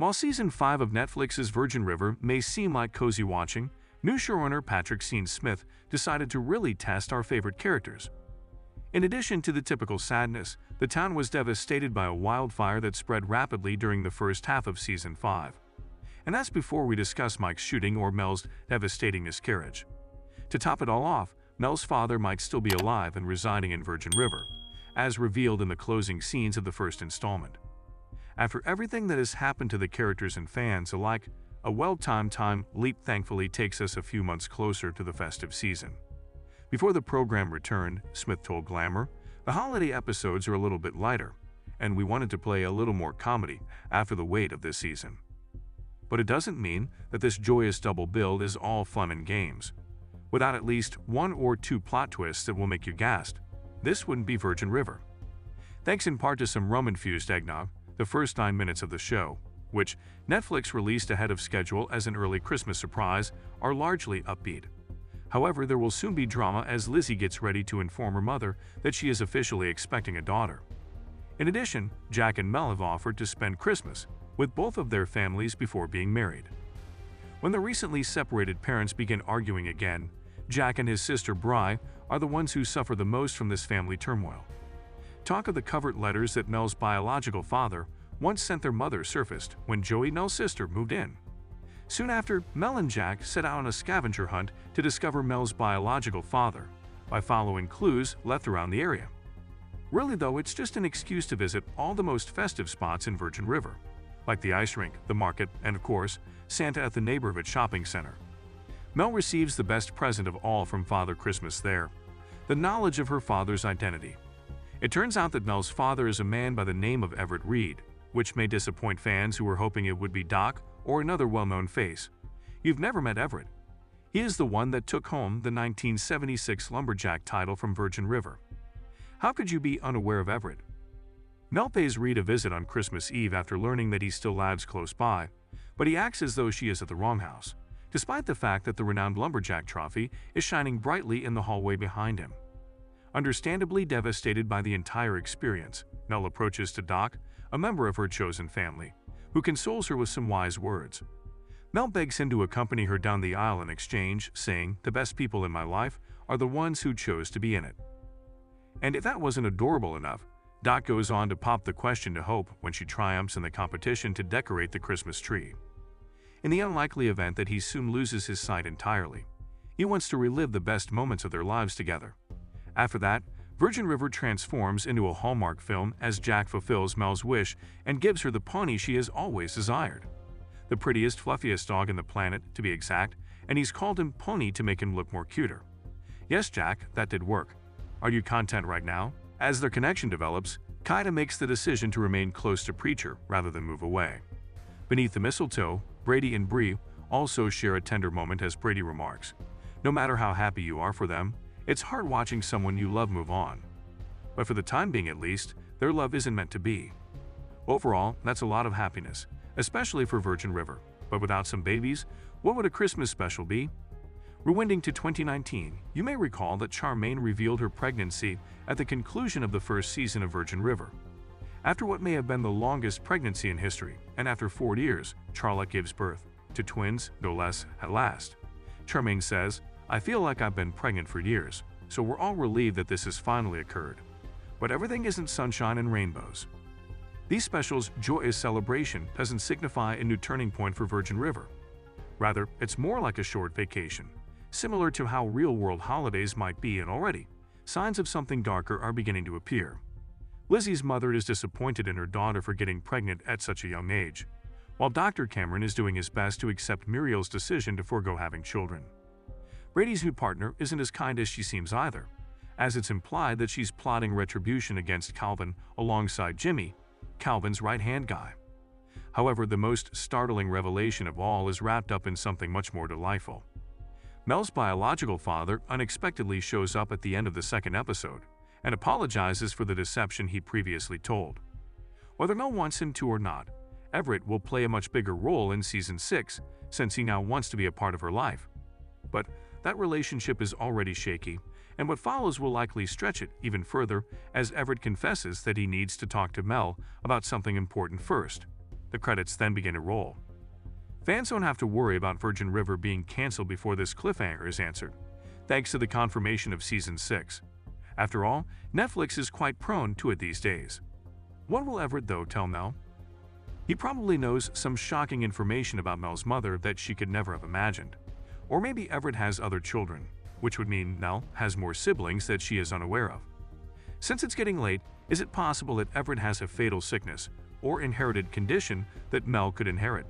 While Season 5 of Netflix's Virgin River may seem like cozy watching, new showrunner Patrick Sean Smith decided to really test our favorite characters. In addition to the typical sadness, the town was devastated by a wildfire that spread rapidly during the first half of Season 5. And that's before we discuss Mike's shooting or Mel's devastating miscarriage. To top it all off, Mel's father might still be alive and residing in Virgin River, as revealed in the closing scenes of the first installment. After everything that has happened to the characters and fans alike, a well-timed time leap thankfully takes us a few months closer to the festive season. Before the program returned, Smith told Glamour, the holiday episodes are a little bit lighter, and we wanted to play a little more comedy after the wait of this season. But it doesn't mean that this joyous double bill is all fun and games. Without at least one or two plot twists that will make you gasp, this wouldn't be Virgin River. Thanks in part to some rum-infused eggnog, the first 9 minutes of the show, which Netflix released ahead of schedule as an early Christmas surprise, are largely upbeat. However, there will soon be drama as Lizzie gets ready to inform her mother that she is officially expecting a daughter. In addition, Jack and Mel have offered to spend Christmas with both of their families before being married. When the recently separated parents begin arguing again, Jack and his sister Bri are the ones who suffer the most from this family turmoil. Talk of the covert letters that Mel's biological father once sent their mother surfaced when Joey, Mel's sister, moved in. Soon after, Mel and Jack set out on a scavenger hunt to discover Mel's biological father by following clues left around the area. Really though, it's just an excuse to visit all the most festive spots in Virgin River, like the ice rink, the market, and of course, Santa at the neighborhood shopping center. Mel receives the best present of all from Father Christmas there, the knowledge of her father's identity. It turns out that Mel's father is a man by the name of Everett Reed, which may disappoint fans who were hoping it would be Doc or another well-known face. You've never met Everett. He is the one that took home the 1976 Lumberjack title from Virgin River. How could you be unaware of Everett? Mel pays Reed a visit on Christmas Eve after learning that he still lives close by, but he acts as though she is at the wrong house, despite the fact that the renowned Lumberjack trophy is shining brightly in the hallway behind him. Understandably devastated by the entire experience, Mel approaches to Doc, a member of her chosen family, who consoles her with some wise words. Mel begs him to accompany her down the aisle in exchange, saying, "The best people in my life are the ones who chose to be in it." And if that wasn't adorable enough, Doc goes on to pop the question to Hope when she triumphs in the competition to decorate the Christmas tree. In the unlikely event that he soon loses his sight entirely, he wants to relive the best moments of their lives together. After that, Virgin River transforms into a Hallmark film as Jack fulfills Mel's wish and gives her the pony she has always desired. The prettiest, fluffiest dog on the planet, to be exact, and he's called him Pony to make him look more cuter. Yes, Jack, that did work. Are you content right now? As their connection develops, Kaida makes the decision to remain close to Preacher rather than move away. Beneath the mistletoe, Brady and Bree also share a tender moment as Brady remarks, "No matter how happy you are for them, it's hard watching someone you love move on." But for the time being at least, their love isn't meant to be. Overall, that's a lot of happiness, especially for Virgin River. But without some babies, what would a Christmas special be? Rewinding to 2019, you may recall that Charmaine revealed her pregnancy at the conclusion of the first season of Virgin River. After what may have been the longest pregnancy in history, and after 4 years, Charlotte gives birth to twins, no less, at last. Charmaine says, "I feel like I've been pregnant for years, so we're all relieved that this has finally occurred." But everything isn't sunshine and rainbows. These specials' joyous celebration doesn't signify a new turning point for Virgin River. Rather, it's more like a short vacation, similar to how real-world holidays might be, and already, signs of something darker are beginning to appear. Lizzie's mother is disappointed in her daughter for getting pregnant at such a young age, while Dr. Cameron is doing his best to accept Muriel's decision to forego having children. Brady's new partner isn't as kind as she seems either, as it's implied that she's plotting retribution against Calvin alongside Jimmy, Calvin's right-hand guy. However, the most startling revelation of all is wrapped up in something much more delightful. Mel's biological father unexpectedly shows up at the end of the second episode and apologizes for the deception he previously told. Whether Mel wants him to or not, Everett will play a much bigger role in Season 6 since he now wants to be a part of her life. But that relationship is already shaky, and what follows will likely stretch it even further as Everett confesses that he needs to talk to Mel about something important first. The credits then begin to roll. Fans don't have to worry about Virgin River being cancelled before this cliffhanger is answered, thanks to the confirmation of Season 6. After all, Netflix is quite prone to it these days. What will Everett, though, tell Mel? He probably knows some shocking information about Mel's mother that she could never have imagined. Or maybe Everett has other children, which would mean Mel has more siblings that she is unaware of. Since it's getting late, is it possible that Everett has a fatal sickness or inherited condition that Mel could inherit?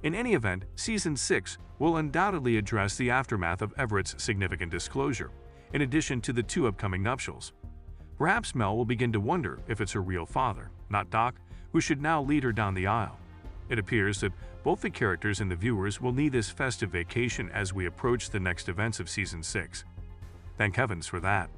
In any event, Season 6 will undoubtedly address the aftermath of Everett's significant disclosure, in addition to the 2 upcoming nuptials. Perhaps Mel will begin to wonder if it's her real father, not Doc, who should now lead her down the aisle. It appears that both the characters and the viewers will need this festive vacation as we approach the next events of Season 6. Thank heavens for that.